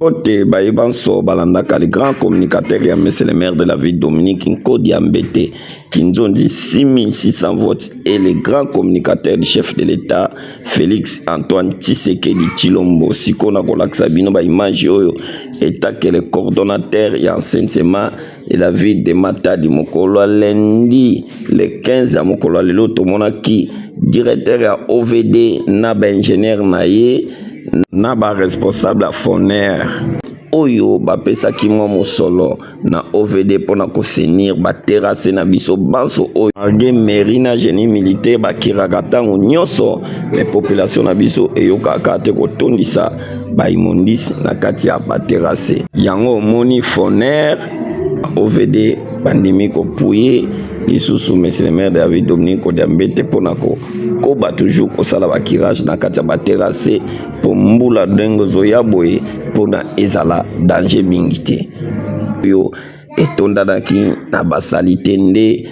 Ote Baïbanso Balandaka, les grands communicateurs et monsieur le maire de la ville Dominique Nkodi Ambete, qui nous ont dit 6600 votes, et les grands communicateurs du chef de l'État, Félix Antoine Tshisekedi Tshilombo, Sikona Kolaksabino, image Oyo, état que le coordonnateur et enseignement de la ville de Matadi Mokolo lundi, le 15 à Mokolo, le loto monaki, directeur à OVD, Naba ingénieur Naye, Naba responsable à Foner. Oyo bapesa ki mwa musolo na OVD pona kosenir ba terrasse na biso banso oyo arge merina génie militaire bakiraka tango nyonso les population na biso eyokaka te kotondisa ba imondis na kati ya ba terrasse yango moni Foner OVD bandimi ko pouye lisusu monsieur le maire David Dominique Odambete pona ko ba toujours ko sala ba kirage na kati ya ba terrasse po mbula dengo zoya boye pona ezala danger mingite yo etondadaki na basalite nde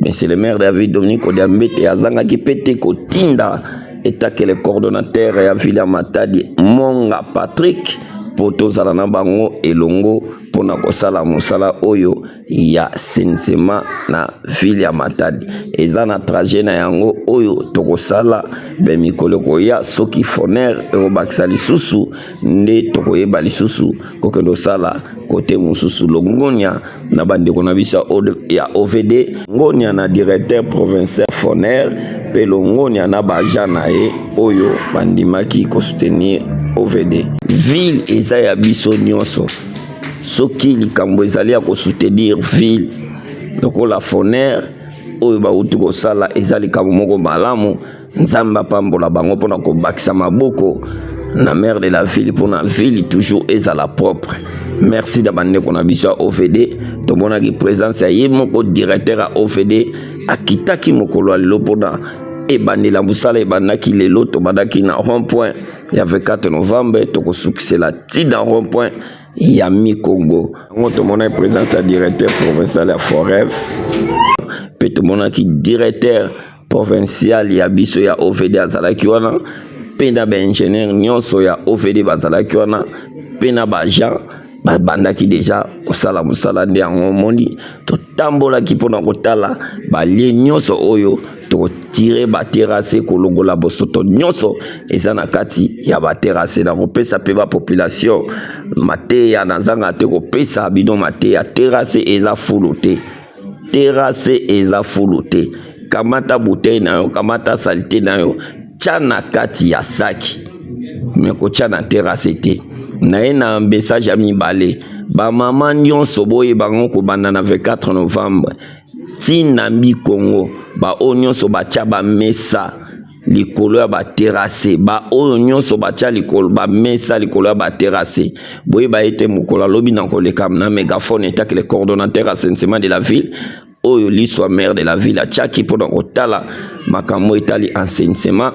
monsieur le maire David Dominique Odambete azangaki pete kotinda etake le coordonnateur ya ville ya Matadi Monga Patrick poto zala na bango elongo pona kosala mosala oyo ya sensema na ville ya Matadi eza na trajet na yango oyo tokosala be mikolo koya soki Foner ekobakisa lisusu nde tokoyeba lisusu kokendo sala kote mosusu longonia na bandeko na biso ya OVD ngonia na directeur provincial Foner pe longonia na baja na ye oyo bandimaki ko soutenir OVD ville eza ya biso nyonso soki likambo ezali ya ko soutenir ville lokola Foner oyo bauti kosala eza likambo moko malamu nzamba pambola bango pona kobakisa maboko na maire de la ville pona ville toujours ezala propre. Merci da bandeko na biso OVD tomonaki présence ya ye moko directeur à OVD akitaki mokolo lelo pona ebandela musala ebandaki lelo tobandaki na rond-point ya 24 novembre tokosukisela ti na rond-point ya Mi-Congo ngo tomona présence ya directeur provincial ya Forev pe tomonaki directeur provincial ya biso ya OVD azalaki wana pe na ba ingénieur nyonso ya OVD bazalaki wana pe na ba agent bandaki deja kosala musala nde yango mondi totambolaki mpona kotala balie nyonso oyo tokotire baterase kolongola bosoto nyonso eza na kati ya baterase na kopesa mpe bapopulation mateya na zanga te kopesa bino mateya terase eza fulu te terase eza fulu te kamata bouteille na yo kamata salite na yo tya na kati ya saki me kotya na terase te na ye na message ya mibale bamama nyonso boyeba ngo kobanda na 24 novembre tina Mi-Congo baoyo nyonso batya bamesa likolo ya baterase baoyo nyonso batya likolo bamesa likolo ya baterase boyeba ete mokolo alobi na koleka na mégaphone etake le coordonnateur assainissement de la ville oyo liswa maire de la ville atyaki mpona kotala makambo etali assainissement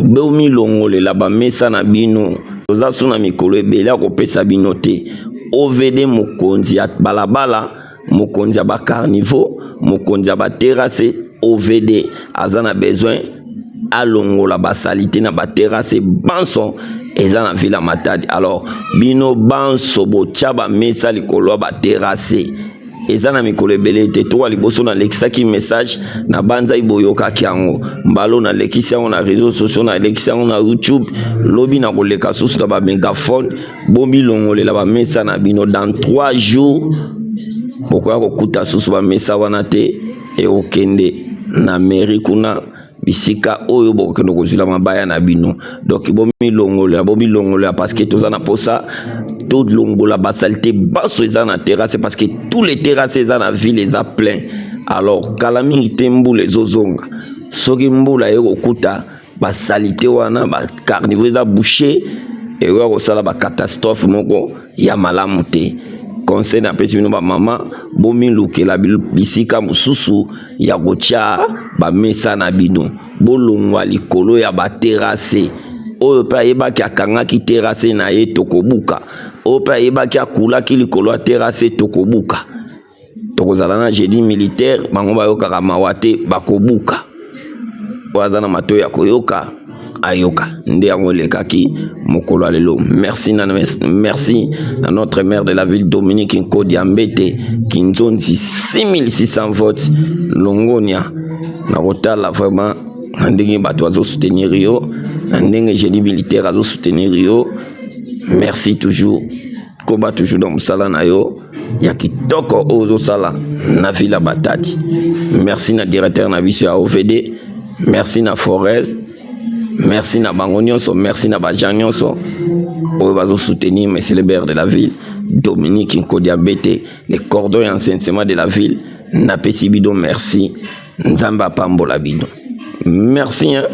bomi longolela bamesa na bino toza so na mikolo ebele ya kopesa bino te OVD mokonzi ya balabala mokonzi ya bacarniveau mokonzi ya baterase OVD aza na besoin alongola basalite na baterase banso eza na ville ya Matadi alors bino banso botya bamesa likolo ya baterase eza na mikolo ebele te toka liboso na lekisaki message na banza iboyokaki yango mbalo na lekisi yango na réseaux sociaux na lekisi yango na YouTube lobi na koleka susu na ba mégaphone bombi longolela ba mesa na bino dans 3 jours bokoya kokuta susu ba mesa wana te e okende na mairie kuna bisika oyo bokendo kozula mabaya na bino donc bombi longolela parce que toza na posa tout longola basalite baso eza na terrasse parce que tous les terrasses eza na ville eza plein alors kala mingi te mbula ezozonga soki mbula ekokuta basalite wana bacarniveau eza bouché eyoka kosala bacatastrophe moko ya malamu te conseil na pesi bino bamama bomilukela bisika mosusu ya kotya bamesa na bino bolongwa likolo ya baterase oyo pe ayebaki akangaki terase na ye tokobuka oyo pe ayebaki akulaki likolo ya terase tokobuka tokozala na génie militaire bango bayokaka mawa te bakobuka oyo aza na matoi ya koyoka ayoka nde yango lekaki mokolo lelo. Merci à notre maire de la ville Dominique Nkodi Ambete Kinzonzi 6600 votes Longonia na kotala vraiment ndenge bato azo soutenir yo ndenge génie militaire azo soutenir yo. Merci toujours koba toujours dans musala na yo ya kitoko ozo sala na villa Batati. Merci na directeur na biso ya OVD, merci na Forest, merci na bango nyonso, merci na bajan nyonso oyo bazo soutenir monsieur le maire de la ville Dominique Nkodi Ambete, les cordons et enseignement de la ville na pesi bido. Merci nzamba pambola bido. Merci hein.